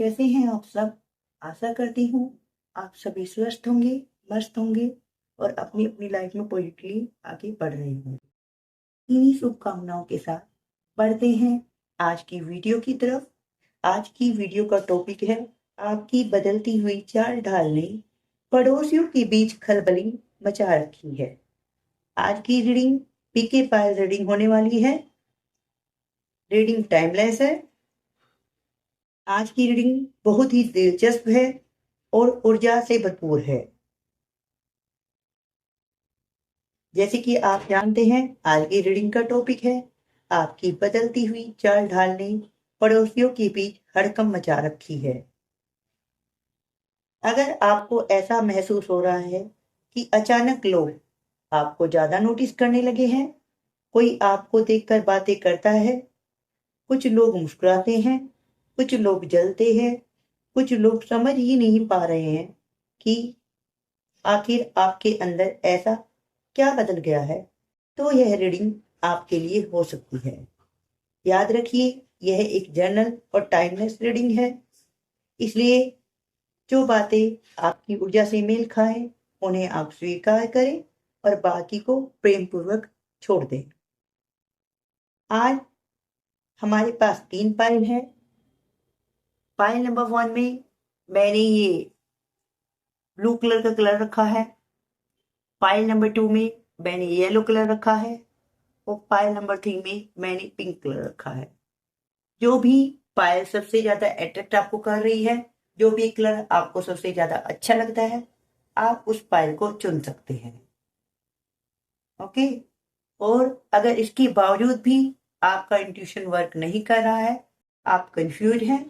कैसे हैं आप सब? आशा करती हूँ आप सभी स्वस्थ होंगे, मस्त होंगे और अपनी अपनी लाइफ में पॉजिटिवली आगे बढ़ रहे होंगे। इन्हीं शुभकामनाओं के साथ बढ़ते हैं आज की वीडियो की तरफ। आज की वीडियो का टॉपिक है आपकी बदलती हुई चाल ढाल ने पड़ोसियों के बीच खलबली मचा रखी है। आज की रीडिंग पीके पायल रीडिंग होने वाली है। रीडिंग टाइमलेस है। आज की रीडिंग बहुत ही दिलचस्प है और ऊर्जा से भरपूर है। जैसे कि आप जानते हैं आज की रीडिंग का टॉपिक है आपकी बदलती हुई चाल ढाल ने पड़ोसियों के बीच हड़कंप मचा रखी है। अगर आपको ऐसा महसूस हो रहा है कि अचानक लोग आपको ज्यादा नोटिस करने लगे हैं, कोई आपको देखकर बातें करता है, कुछ लोग मुस्कुराते हैं, कुछ लोग जलते हैं, कुछ लोग समझ ही नहीं पा रहे हैं कि आखिर आपके अंदर ऐसा क्या बदल गया है, तो यह रीडिंग आपके लिए हो सकती है। याद रखिए यह एक जर्नल और टाइमलेस रीडिंग है, इसलिए जो बातें आपकी ऊर्जा से मेल खाएं उन्हें आप स्वीकार करें और बाकी को प्रेम पूर्वक छोड़ दें। आज हमारे पास 3 पाइल है। पाइल नंबर 1 में मैंने ये ब्लू कलर का कलर रखा है। पाइल नंबर 2 में मैंने येलो कलर रखा है और पाइल नंबर 3 में मैंने पिंक कलर रखा है। जो भी पायल सबसे ज्यादा अट्रैक्ट आपको कर रही है, जो भी कलर आपको सबसे ज्यादा अच्छा लगता है, आप उस पायल को चुन सकते हैं। ओके। और अगर इसके बावजूद भी आपका इंट्यूशन वर्क नहीं कर रहा है, आप कंफ्यूज हैं,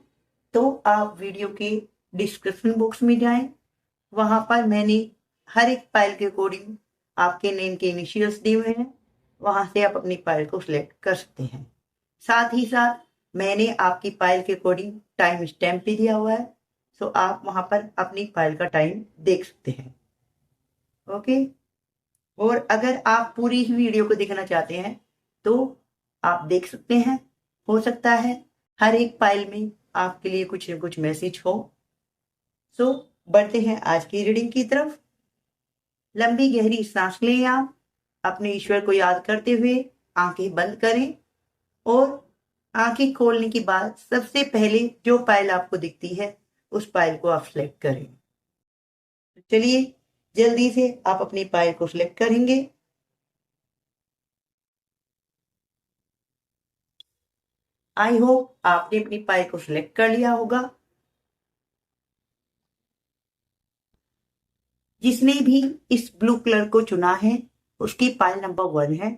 तो आप वीडियो के डिस्क्रिप्शन बॉक्स में जाएं। वहां पर मैंने हर एक पायल के अकॉर्डिंग आपके नेम के इनिशियल्स दिए हुए हैं। वहां से आप अपनी पायल को सिलेक्ट कर सकते हैं। साथ ही साथ मैंने आपकी पायल के अकॉर्डिंग टाइम स्टैम्प भी दिया हुआ है, सो आप वहां पर अपनी पायल का टाइम देख सकते हैं। ओके। और अगर आप पूरी ही वीडियो को देखना चाहते हैं तो आप देख सकते हैं। हो सकता है हर एक पायल में आपके लिए कुछ न कुछ मैसेज हो। सो बढ़ते हैं आज की रीडिंग की तरफ। लंबी गहरी सांस लें। आप अपने ईश्वर को याद करते हुए आंखें बंद करें और आंखें खोलने के बाद सबसे पहले जो पायल आपको दिखती है उस पायल को आप सिलेक्ट करें। चलिए जल्दी से आप अपनी पायल को सिलेक्ट करेंगे। आई होप आपने अपनी पायल को सिलेक्ट कर लिया होगा। जिसने भी इस ब्लू कलर को चुना है उसकी पायल नंबर 1 है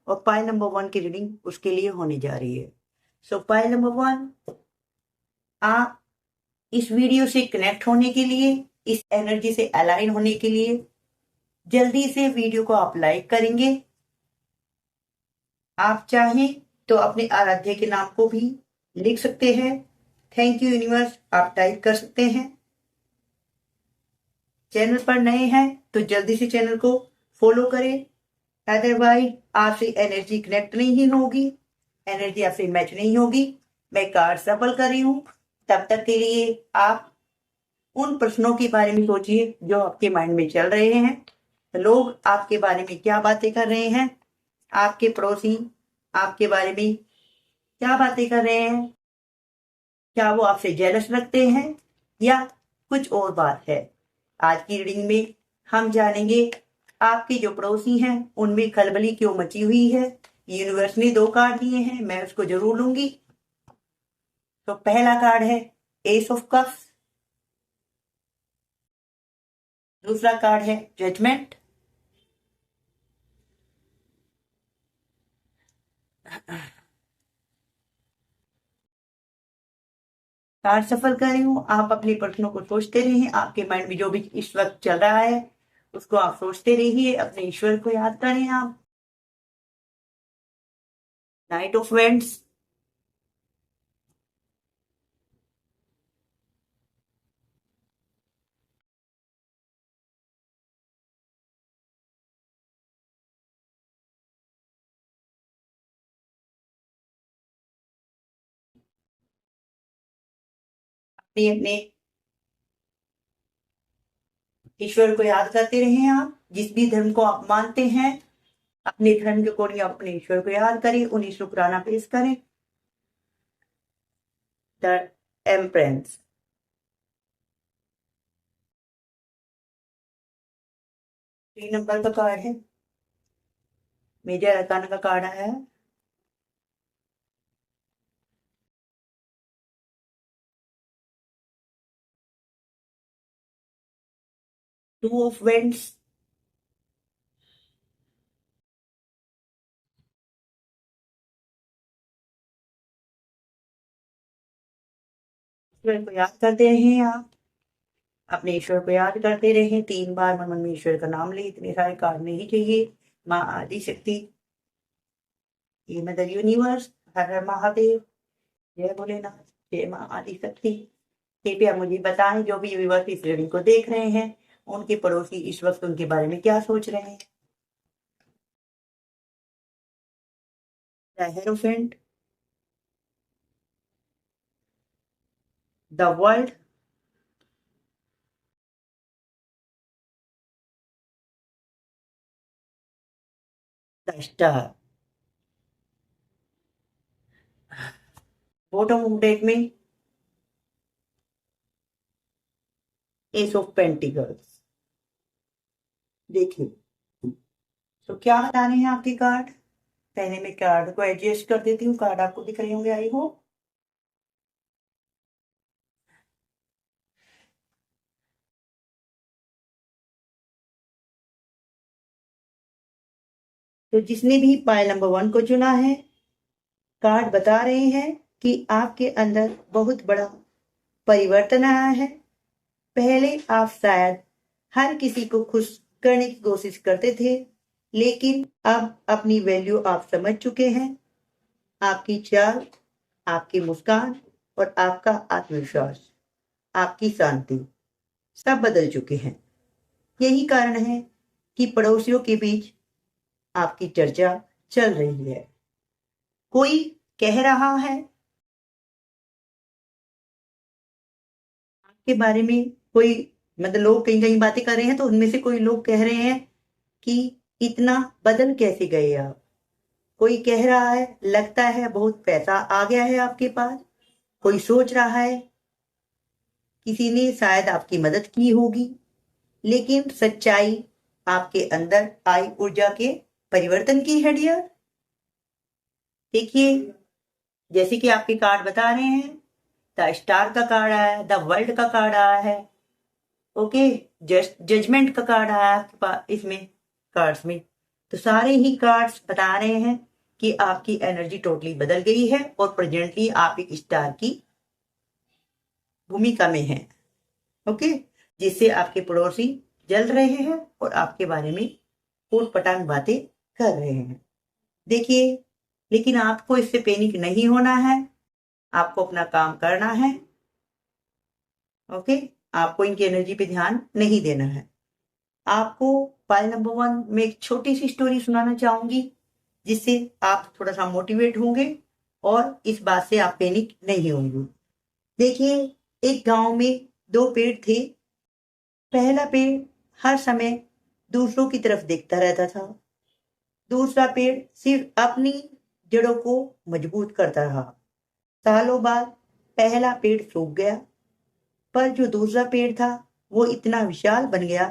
और पायल नंबर 1 की रीडिंग उसके लिए होने जा रही है। सो पायल नंबर 1, आप इस वीडियो से कनेक्ट होने के लिए, इस एनर्जी से अलाइन होने के लिए जल्दी से वीडियो को आप लाइक करेंगे। आप चाहें तो अपने आराध्य के नाम को भी लिख सकते हैं। थैंक यू यूनिवर्स आप टाइप कर सकते हैं। चैनल पर नए हैं तो जल्दी से चैनल को फॉलो करें, अदरवाइज आपसे एनर्जी कनेक्ट नहीं होगी, एनर्जी आपसे मैच नहीं होगी। मैं कार्ड सफल कर रही हूं। तब तक के लिए आप उन प्रश्नों के बारे में सोचिए जो आपके माइंड में चल रहे हैं। लोग आपके बारे में क्या बातें कर रहे हैं, आपके पड़ोसी आपके बारे में क्या बातें कर रहे हैं, क्या वो आपसे जेलस रखते हैं या कुछ और बात है। आज की रीडिंग में हम जानेंगे आपके जो पड़ोसी हैं उनमें खलबली क्यों मची हुई है। यूनिवर्स ने 2 कार्ड दिए हैं, मैं उसको जरूर लूंगी। तो पहला कार्ड है एस ऑफ कप्स, दूसरा कार्ड है जजमेंट, कार्ड सफल कर रही हूँ। आप अपने प्रश्नों को सोचते रहिए, आपके माइंड में जो भी इस वक्त चल रहा है उसको आप सोचते रहिए, अपने ईश्वर को याद करें। आप नाइट ऑफ वेंट्स, अपने अपने ईश्वर को याद करते रहें। आप जिस भी धर्म को आप मानते हैं, अपने धर्म के अकॉर्डिंग अपने ईश्वर को याद करें, उन्हें शुक्राना पेश करें। द एम्परेंस 3 नंबर का कार्ड है, मेजर अरकाना का कार्ड आया है। टू ऑफ वेंड्स, ईश्वर को याद करते रहें। आप अपने ईश्वर को याद करते रहें, 3 बार मन मन में ईश्वर का नाम ले। इतने सारे कार्ड नहीं चाहिए। माँ आदि शक्ति, ये मदर यूनिवर्स, हर हर महादेव, जय भोलेनाथ, जय माँ आदि शक्ति। कृपया मुझे बताएं, जो भी व्यूअर्स इस रीडिंग को देख रहे हैं, उनके पड़ोसी इस वक्त उनके बारे में क्या सोच रहे हैं। The hierophant, the world, the star. Bottom of deck में एस ऑफ पेंटिकल्स। देखिए तो क्या बता रहे हैं आपके कार्ड। पहले मैं कार्ड को एडजस्ट कर देती हूँ। कार्ड आपको दिख रहे होंगे, आई हो। तो जिसने भी पाइल नंबर 1 को चुना है, कार्ड बता रहे हैं कि आपके अंदर बहुत बड़ा परिवर्तन आया है। पहले आप शायद हर किसी को खुश करने की कोशिश करते थे, लेकिन अब अपनी वैल्यू आप समझ चुके हैं। आपकी चाल, आपकी मुस्कान और आपका आत्मविश्वास, आपकी शांति सब बदल चुके हैं। यही कारण है कि पड़ोसियों के बीच आपकी चर्चा चल रही है। कोई कह रहा है आपके बारे में, कोई मतलब लोग कहीं कहीं बातें कर रहे हैं, तो उनमें से कोई लोग कह रहे हैं कि इतना बदल कैसे गए आप। कोई कह रहा है लगता है बहुत पैसा आ गया है आपके पास। कोई सोच रहा है किसी ने शायद आपकी मदद की होगी, लेकिन सच्चाई आपके अंदर आई ऊर्जा के परिवर्तन की है डियर। देखिए जैसे कि आपके कार्ड बता रहे हैं, द स्टार का कार्ड आया है, द वर्ल्ड का कार्ड आया है, ओके, जजमेंट का कार्ड आया है आपके पास इसमें कार्ड्स में। तो सारे ही कार्ड्स बता रहे हैं कि आपकी एनर्जी टोटली बदल गई है और प्रेजेंटली आप एक स्टार की भूमिका में हैं, ओके, जिससे आपके पड़ोसी जल रहे हैं और आपके बारे में ऊट-पटांग बातें कर रहे हैं। देखिए लेकिन आपको इससे पैनिक नहीं होना है। आपको अपना काम करना है, ओके। आपको इनकी एनर्जी पे ध्यान नहीं देना है। आपको पाइल नंबर 1 में एक छोटी सी स्टोरी सुनाना चाहूंगी, जिससे आप थोड़ा सा मोटिवेट होंगे और इस बात से आप पैनिक नहीं होंगे। देखिए एक गांव में 2 पेड़ थे। पहला पेड़ हर समय दूसरों की तरफ देखता रहता था। दूसरा पेड़ सिर्फ अपनी जड़ों को मजबूत करता रहा। सालों बाद पहला पेड़ सूख गया, पर जो दूसरा पेड़ था वो इतना विशाल बन गया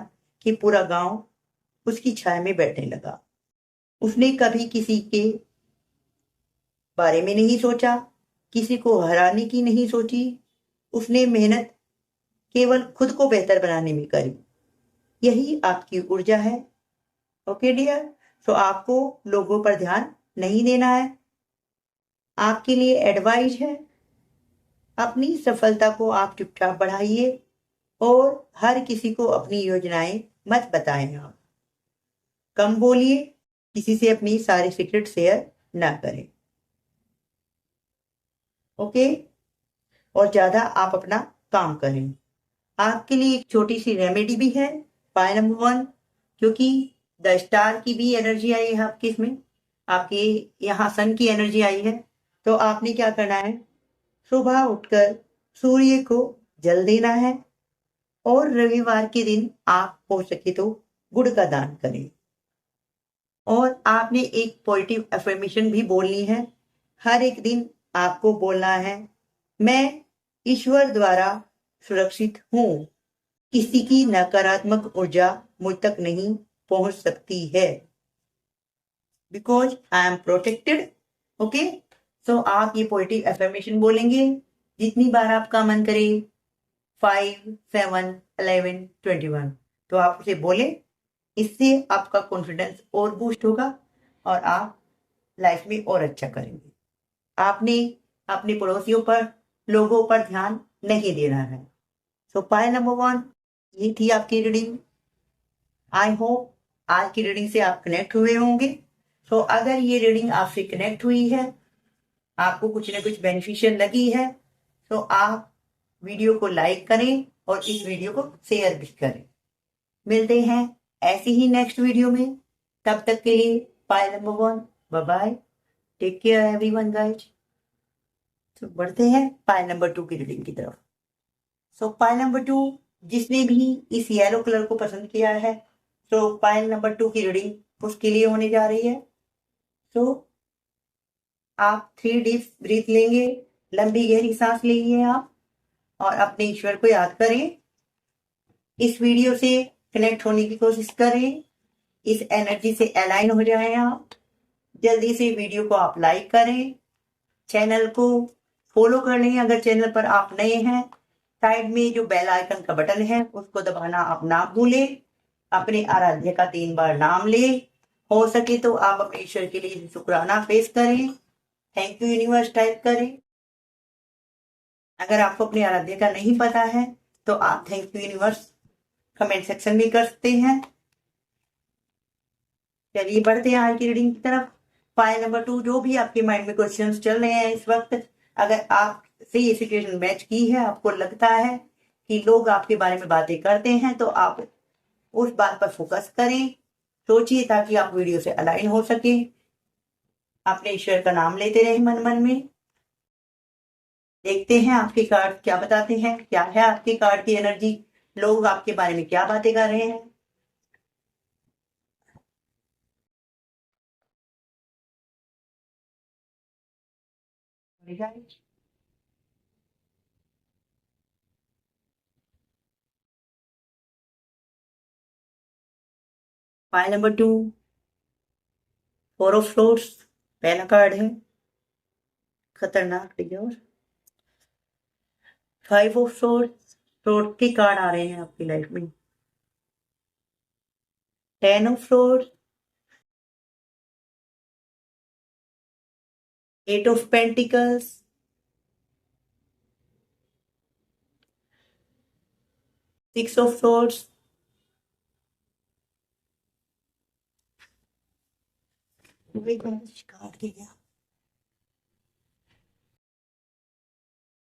कि पूरा गांव उसकी छाया में बैठने लगा। उसने कभी किसी के बारे में नहीं सोचा, किसी को हराने की नहीं सोची। उसने मेहनत केवल खुद को बेहतर बनाने में करी। यही आपकी ऊर्जा है, ओके डियर। तो आपको लोगों पर ध्यान नहीं देना है। आपके लिए एडवाइस है, अपनी सफलता को आप चुपचाप बढ़ाइए और हर किसी को अपनी योजनाएं मत बताएं। आप कम बोलिए, किसी से अपनी सारी सीक्रेट शेयर ना करें, ओके। और ज्यादा आप अपना काम करें। आपके लिए एक छोटी सी रेमेडी भी है, पाइल नंबर 1, क्योंकि द स्टार की भी एनर्जी आई है आपके इसमें, आपके यहाँ सन की एनर्जी आई है। तो आपने क्या करना है, सुबह उठकर सूर्य को जल देना है और रविवार के दिन आप हो सके तो गुड़ का दान करें। और आपने एक पॉजिटिव अफर्मेशन भी बोलनी है। हर एक दिन आपको बोलना है, मैं ईश्वर द्वारा सुरक्षित हूं, किसी की नकारात्मक ऊर्जा मुझ तक नहीं पहुंच सकती है, because I am protected. Okay, so आप ये पॉजिटिव अफर्मेशन बोलेंगे जितनी बार आपका मन करे, 5, 7, 11, 21, तो आप उसे बोले। इससे आपका कॉन्फिडेंस और बूस्ट होगा और आप लाइफ में और अच्छा करेंगे। आपने अपने पड़ोसियों पर, लोगों पर ध्यान नहीं देना है। सो पाई नंबर 1, ये थी आपकी रीडिंग। आई होप आज की रीडिंग से आप कनेक्ट हुए होंगे। सो अगर ये रीडिंग आपसे कनेक्ट हुई है, आपको कुछ ना कुछ बेनिफिशियल लगी है, तो आप वीडियो को लाइक करें और इस वीडियो को शेयर भी करें। मिलते हैं ऐसे ही नेक्स्ट वीडियो में। तब तक के लिए pile number 1, bye bye, take care everyone guys. तो बढ़ते हैं पाई नंबर 2 की रीडिंग की तरफ। सो पाइल नंबर 2, जिसने भी इस येलो कलर को पसंद किया है, तो पाइल नंबर 2 की रीडिंग उसके लिए होने जा रही है। तो आप 3 डीप ब्रीथ लेंगे, लंबी गहरी सांस लेंगे आप, और अपने ईश्वर को याद करें। इस वीडियो से कनेक्ट होने की कोशिश करें, इस एनर्जी से अलाइन हो जाएं आप। जल्दी से वीडियो को आप लाइक करें, चैनल को फॉलो कर लें अगर चैनल पर आप नए हैं। साइड में जो बेल आइकन का बटन है उसको दबाना आप ना भूलें। अपने आराध्य का 3 बार नाम ले। हो सके तो आप अपने ईश्वर के लिए शुक्राना पेश करें, थैंक यू यूनिवर्स टाइप करें। अगर आपको अपने आराध्य का नहीं पता है तो आप thank you universe comment section में कर सकते हैं। चलिए बढ़ते हैं आज की रीडिंग की तरफ। फाइल नंबर 2, जो भी आपके माइंड में क्वेश्चंस चल रहे हैं इस वक्त, अगर आपसे ये सिचुएशन मैच की है, आपको लगता है कि लोग आपके बारे में बातें करते हैं, तो आप उस बात पर फोकस करें, सोचिए, ताकि आप वीडियो से अलाइन हो सके। अपने ईश्वर का नाम लेते रहे मन मन में। देखते हैं आपके कार्ड क्या बताते हैं, क्या है आपके कार्ड की एनर्जी, लोग आपके बारे में क्या बातें कर रहे हैं। फाइल नंबर 2, 4 ऑफ सोर्ड्स, पहला कार्ड है, खतरनाक डिगोर। 5 ऑफ सोर्ड्स, सोर्ड के कार्ड आ रहे हैं आपकी लाइफ में। 10 of swords, 8 of pentacles, 6 of swords, card के गया,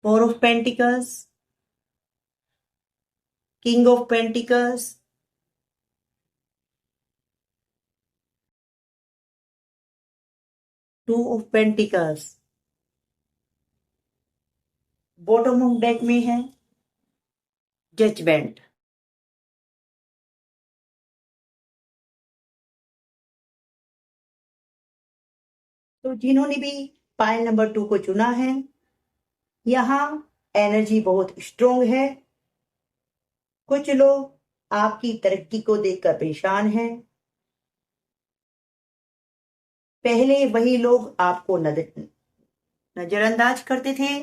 4 of pentacles, king of pentacles, 2 of pentacles. Bottom of deck में है जजमेंट। तो जिन्होंने भी पाइल नंबर 2 को चुना है, यहाँ एनर्जी बहुत स्ट्रोंग है। कुछ लोग आपकी तरक्की को देखकर परेशान हैं। पहले वही लोग आपको नजरअंदाज करते थे,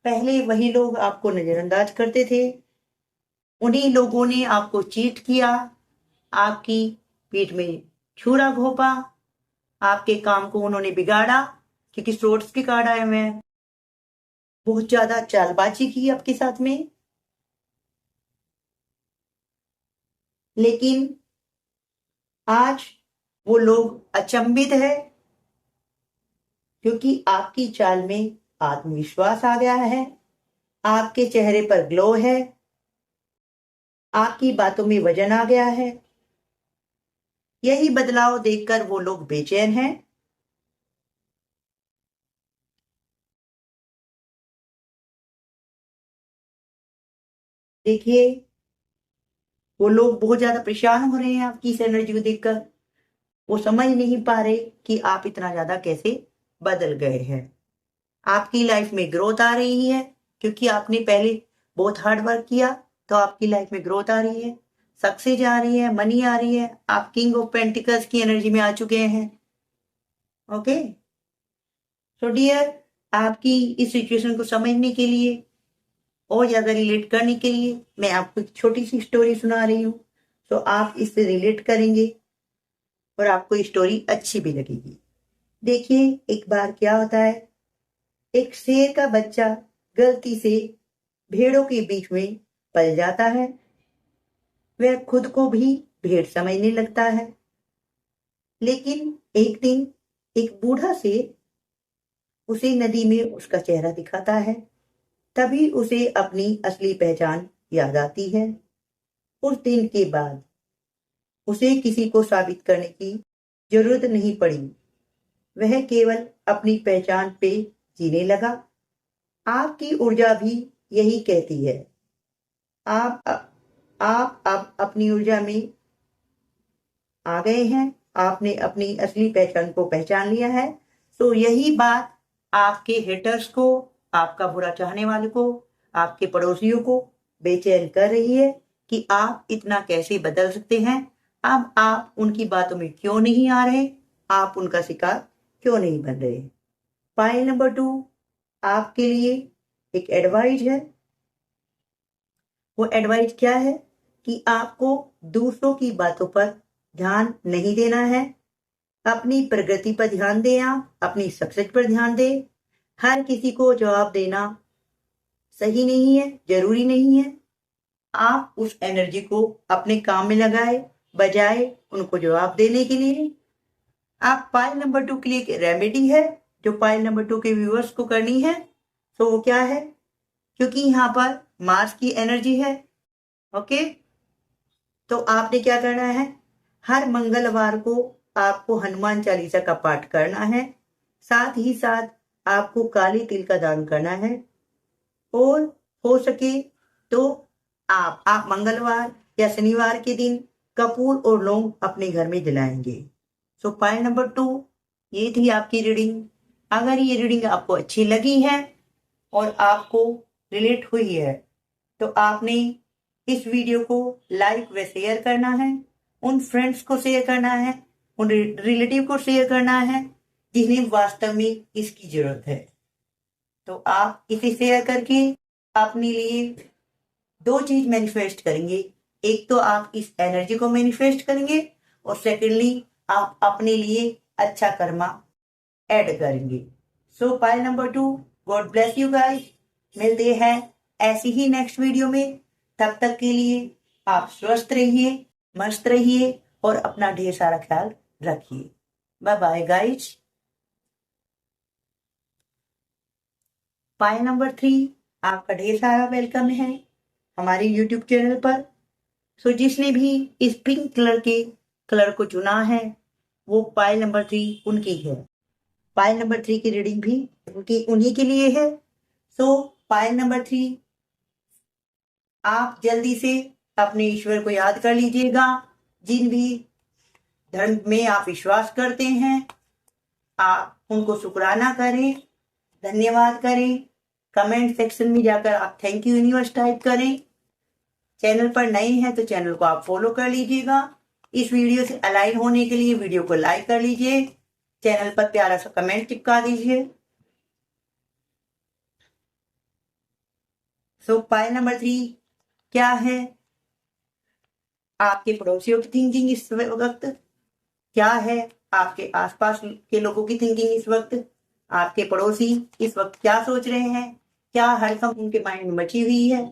पहले वही लोग आपको नजरअंदाज करते थे। उन्हीं लोगों ने आपको चीट किया, आपकी पीठ में छुरा घोंपा, आपके काम को उन्होंने बिगाड़ा, क्योंकि सोर्स के कार्ड आए हुए हैं। बहुत ज्यादा चालबाजी की आपके साथ में, लेकिन आज वो लोग अचंभित है, क्योंकि आपकी चाल में आत्मविश्वास आ गया है, आपके चेहरे पर ग्लो है, आपकी बातों में वजन आ गया है। यही बदलाव देखकर वो लोग बेचैन हैं। देखिए, वो लोग बहुत ज्यादा परेशान हो रहे हैं आपकी इस एनर्जी को देखकर। वो समझ नहीं पा रहे कि आप इतना ज्यादा कैसे बदल गए हैं। आपकी लाइफ में ग्रोथ आ रही है क्योंकि आपने पहले बहुत हार्ड वर्क किया, तो आपकी लाइफ में ग्रोथ आ रही है, सक्सेस आ रही है, मनी आ रही है। आप किंग ऑफ पेंटिकल्स की एनर्जी में आ चुके हैं। ओके, सो डियर, आपकी इस सिचुएशन को समझने के लिए और ज्यादा रिलेट करने के लिए मैं आपको एक छोटी सी स्टोरी सुना रही हूँ। तो आप इससे रिलेट करेंगे और आपको स्टोरी अच्छी भी लगेगी। देखिए, एक बार क्या होता है, एक शेर का बच्चा गलती से भेड़ों के बीच में पल जाता है। वह खुद को भी भेड़ समझने लगता है। लेकिन एक दिन एक बूढ़ा शेर उसे नदी में उसका चेहरा दिखाता है। तभी उसे अपनी असली पहचान याद आती है। उस दिन के बाद उसे किसी को साबित करने की जरूरत नहीं पड़ी। वह केवल अपनी पहचान पे जीने लगा। आपकी ऊर्जा भी यही कहती है। आप आप अब अपनी ऊर्जा में आ गए हैं। आपने अपनी असली पहचान को पहचान लिया है। तो यही बात आपके हेटर्स को, आपका बुरा चाहने वाले को, आपके पड़ोसियों को बेचैन कर रही है कि आप इतना कैसे बदल सकते हैं। अब आप उनकी बातों में क्यों नहीं आ रहे, आप उनका शिकार क्यों नहीं बन रहे। पॉइंट नंबर 2 आपके लिए एक एडवाइस है। वो एडवाइस क्या है कि आपको दूसरों की बातों पर ध्यान नहीं देना है। अपनी प्रगति पर ध्यान दें, आप अपनी सक्सेस पर ध्यान दें। हर किसी को जवाब देना सही नहीं है, जरूरी नहीं है। आप उस एनर्जी को अपने काम में लगाए, बजाय उनको जवाब देने के लिए। आप पाइल नंबर 2 के लिए एक रेमेडी है जो पाइल नंबर 2 के व्यूअर्स को करनी है। तो वो क्या है, क्योंकि यहाँ पर मार्स की एनर्जी है। ओके, तो आपने क्या करना है, हर मंगलवार को आपको हनुमान चालीसा का पाठ करना है। साथ ही साथ आपको काले तिल का दान करना है। और हो सके तो आप मंगलवार या शनिवार के दिन कपूर और लौंग अपने घर में जलाएंगे। सो पॉइंट नंबर 2 ये थी आपकी रीडिंग। अगर ये रीडिंग आपको अच्छी लगी है और आपको रिलेट हुई है, तो आपने इस वीडियो को लाइक व शेयर करना है। उन फ्रेंड्स को शेयर करना है, उन रिलेटिव को शेयर करना है जिन्हें वास्तव में इसकी जरूरत है। तो आप इसे शेयर करके अपने लिए दो चीज मैनिफेस्ट करेंगे। एक तो आप इस एनर्जी को मैनिफेस्ट करेंगे और सेकेंडली आप अपने लिए अच्छा कर्मा ऐड करेंगे। So point number 2, God bless you guys. मिलते हैं ऐसी ही नेक्स्ट वीडियो में। तब तक के लिए आप स्वस्थ रहिए, मस्त रहिए और अपना ढेर सारा ख्याल रखिए। Bye bye guys. Point number 3, आपका ढेर सारा वेलकम है हमारे यूट्यूब चैनल पर। सो जिसने भी इस पिंक कलर के कलर को चुना है, वो पाइल नंबर 3 उनकी है। पाइल नंबर 3 की रीडिंग भी उनकी उन्हीं के लिए है। सो पाइल नंबर 3, आप जल्दी से अपने ईश्वर को याद कर लीजिएगा। जिन भी धर्म में आप विश्वास करते हैं, आप उनको शुक्राना करें, धन्यवाद करें। कमेंट सेक्शन में जाकर आप थैंक यू यूनिवर्स टाइप करें। चैनल पर नए हैं तो चैनल को आप फॉलो कर लीजिएगा। इस वीडियो से अलाइन होने के लिए वीडियो को लाइक कर लीजिए, चैनल पर प्यारा सा कमेंट चिपका दीजिए। सो पॉइंट नंबर 3 क्या है, आपके पड़ोसियों की थिंकिंग इस वक्त क्या है, आपके आसपास के लोगों की थिंकिंग इस वक्त, आपके पड़ोसी इस वक्त क्या सोच रहे हैं, क्या हरकम उनके माइंड में मची हुई है,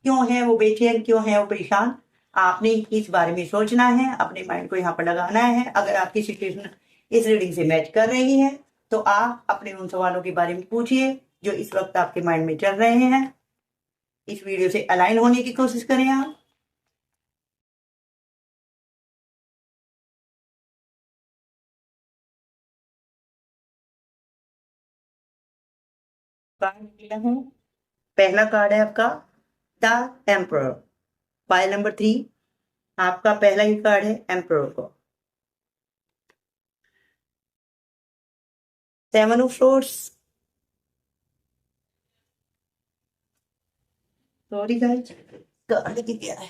क्यों है वो बेचैन, क्यों है वो परेशान। आपने इस बारे में सोचना है, अपने माइंड को यहाँ पर लगाना है। अगर आपकी सिचुएशन इस रीडिंग से मैच कर रही है, तो आप अपने उन सवालों के बारे में पूछिए जो इस वक्त आपके माइंड में चल रहे हैं। इस वीडियो से अलाइन होने की कोशिश करें आप। कार्ड लिया हूं। पहला कार्ड है आपका द एम्परर। पाइल नंबर 3 आपका पहला ही कार्ड है एम्परर का। 7 of swords, sorry guys card की क्या है।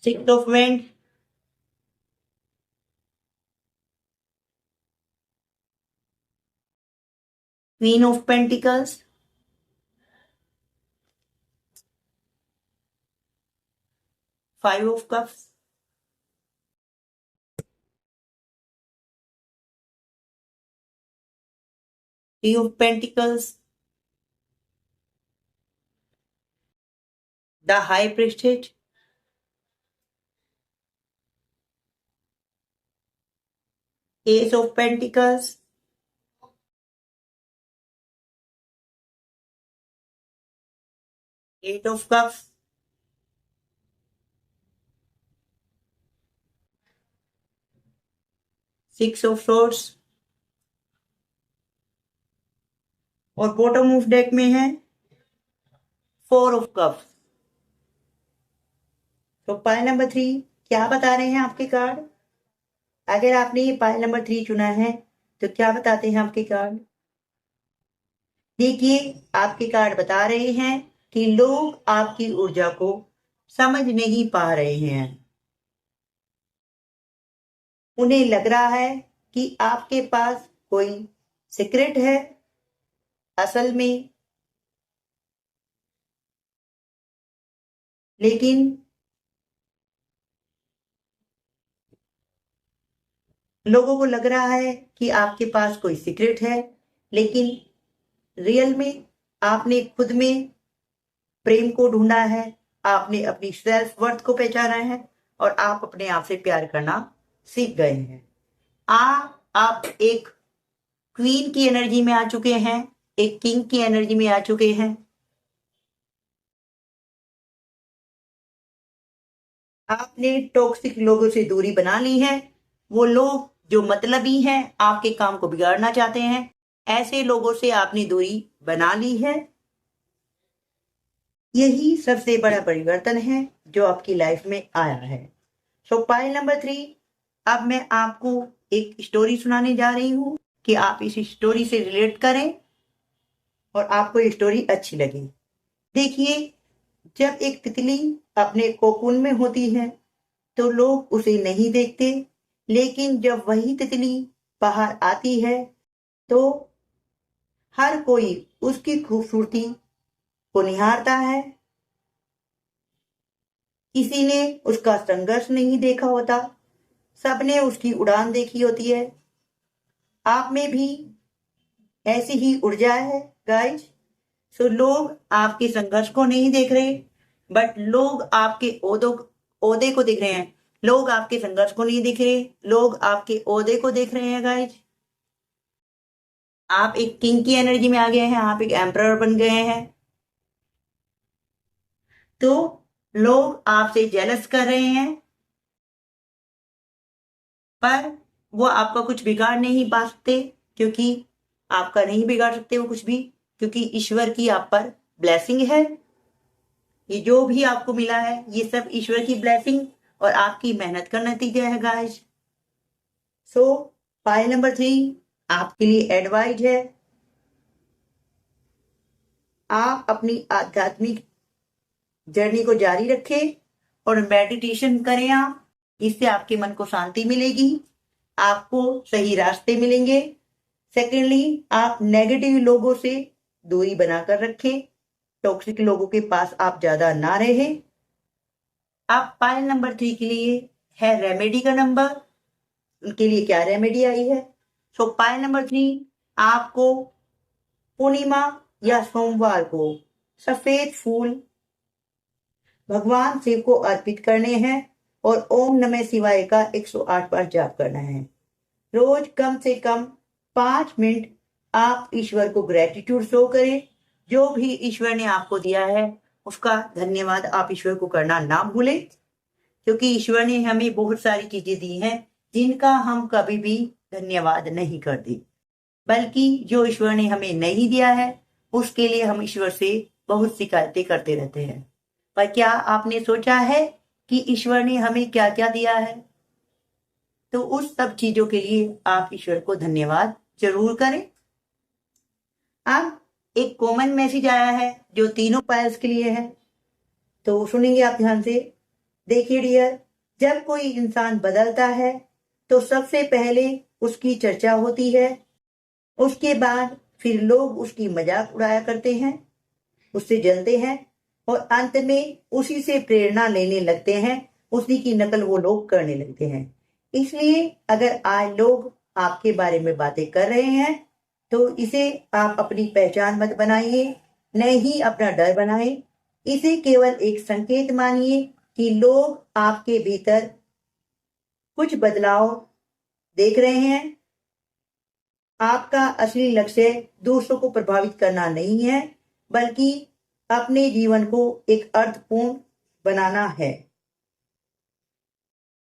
6 of wands, queen of pentacles, 5 of cups, three of pentacles, the high priestess, ace of pentacles, eight of cups, six of swords और bottom of deck में है 4 of cups. तो pile number 3 क्या बता रहे हैं आपके कार्ड। अगर आपने ये पाइल नंबर 3 चुना है तो क्या बताते हैं आपके कार्ड। देखिए आपके कार्ड बता रहे हैं कि लोग आपकी ऊर्जा को समझ नहीं पा रहे हैं। उन्हें लग रहा है कि आपके पास कोई सीक्रेट है, असल में लेकिन लोगों को लग रहा है कि आपके पास कोई सीक्रेट है, लेकिन रियल में आपने खुद में प्रेम को ढूंढा है, आपने अपनी सेल्फ वर्थ को पहचाना है और आप अपने आप से प्यार करना सीख गए हैं। आप एक क्वीन की एनर्जी में आ चुके हैं, एक किंग की एनर्जी में आ चुके हैं। आपने टॉक्सिक लोगों से दूरी बना ली है। वो लोग जो मतलबी हैं, आपके काम को बिगाड़ना चाहते हैं, ऐसे लोगों से आपने दूरी बना ली है। यही सबसे बड़ा परिवर्तन है जो आपकी लाइफ में आया है। सो पाइल नंबर 3 अब मैं आपको एक स्टोरी सुनाने जा रही हूं कि आप इस स्टोरी से रिलेट करें और आपको ये स्टोरी अच्छी लगे। देखिए जब एक तितली अपने कोकून में होती है तो लोग उसे नहीं देखते, लेकिन जब वही तितली बाहर आती है तो हर कोई उसकी खूबसूरती को निहारता है। किसी ने उसका संघर्ष नहीं देखा होता, सबने उसकी उड़ान देखी होती है। आप में भी ऐसी ही ऊर्जा है गाइज। सो लोग आपके संघर्ष को नहीं देख रहे, बट लोग आपके ओहदे को देख रहे हैं। लोग आपके संघर्ष को नहीं देख रहे, लोग आपके ओहदे को देख रहे हैं गाइज। आप एक किंग की एनर्जी में आ गए हैं, आप एक एम्परर बन गए हैं। तो लोग आपसे जेलस कर रहे हैं, पर वो आपका कुछ बिगाड़ नहीं पा सकते, क्योंकि आपका नहीं बिगाड़ सकते वो कुछ भी, क्योंकि ईश्वर की आप पर ब्लेसिंग है। ये जो भी आपको मिला है ये सब ईश्वर की ब्लेसिंग और आपकी मेहनत का नतीजा है गाइस। सो पाइल नंबर 3 आपके लिए एडवाइस है, आप अपनी आध्यात्मिक जर्नी को जारी रखें और मेडिटेशन करें। आप इससे आपके मन को शांति मिलेगी, आपको सही रास्ते मिलेंगे। सेकेंडली आप नेगेटिव लोगों से दूरी बनाकर रखें, टॉक्सिक लोगों के पास आप ज्यादा ना रहे। आप पाइल नंबर 3 के लिए है रेमेडी का नंबर, उनके लिए क्या रेमेडी आई है। सो पाइल नंबर 3 आपको पूर्णिमा या सोमवार को सफेद फूल भगवान शिव को अर्पित करने हैं और ओम नमः शिवाय का 108 बार जाप करना है। रोज कम से कम 5 मिनट आप ईश्वर को ग्रेटिट्यूड शो करें। जो भी ईश्वर ने आपको दिया है उसका धन्यवाद आप ईश्वर को करना ना भूलें, क्योंकि ईश्वर ने हमें बहुत सारी चीजें दी हैं जिनका हम कभी भी धन्यवाद नहीं करते, बल्कि जो ईश्वर ने हमें नहीं दिया है उसके लिए हम ईश्वर से बहुत शिकायतें करते रहते हैं। पर क्या आपने सोचा है कि ईश्वर ने हमें क्या क्या दिया है? तो उस सब चीजों के लिए आप ईश्वर को धन्यवाद जरूर करें। अब एक कॉमन मैसेज आया है जो तीनों पायल्स के लिए है, तो सुनेंगे आप ध्यान से। देखिए डियर, जब कोई इंसान बदलता है तो सबसे पहले उसकी चर्चा होती है, उसके बाद फिर लोग उसकी मजाक उड़ाया करते हैं, उससे जलते हैं और अंत में उसी से प्रेरणा लेने लगते हैं, उसी की नकल वो लोग करने लगते हैं। इसलिए अगर आज लोग आपके बारे में बातें कर रहे हैं तो इसे आप अपनी पहचान मत बनाइए, न ही अपना डर बनाएं। इसे केवल एक संकेत मानिए कि लोग आपके भीतर कुछ बदलाव देख रहे हैं। आपका असली लक्ष्य दूसरों को प्रभावित करना नहीं है, बल्कि अपने जीवन को एक अर्थपूर्ण बनाना है।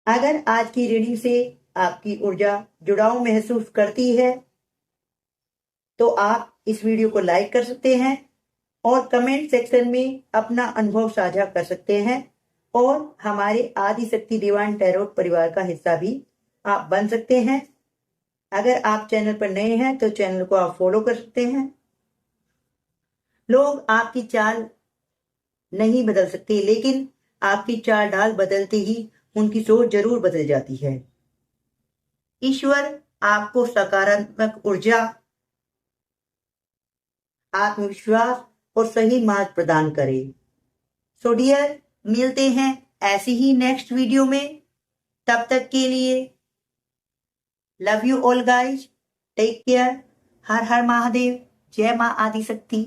अगर आज की रीडिंग से आपकी ऊर्जा जुड़ाव महसूस करती है तो आप इस वीडियो को लाइक कर सकते हैं और कमेंट सेक्शन में अपना अनुभव साझा कर सकते हैं और हमारे आदि शक्ति डिवाइन टैरोट परिवार का हिस्सा भी आप बन सकते हैं। अगर आप चैनल पर नए हैं तो चैनल को आप फॉलो कर सकते हैं। लोग आपकी चाल नहीं बदल सकते, लेकिन आपकी चाल ढाल बदलते ही उनकी सोच जरूर बदल जाती है। ईश्वर आपको सकारात्मक ऊर्जा, आत्मविश्वास और सही मार्ग प्रदान करे। सो डियर, मिलते हैं ऐसी ही नेक्स्ट वीडियो में। तब तक के लिए love you all guys, take care. हर हर महादेव, जय मां आदिशक्ति।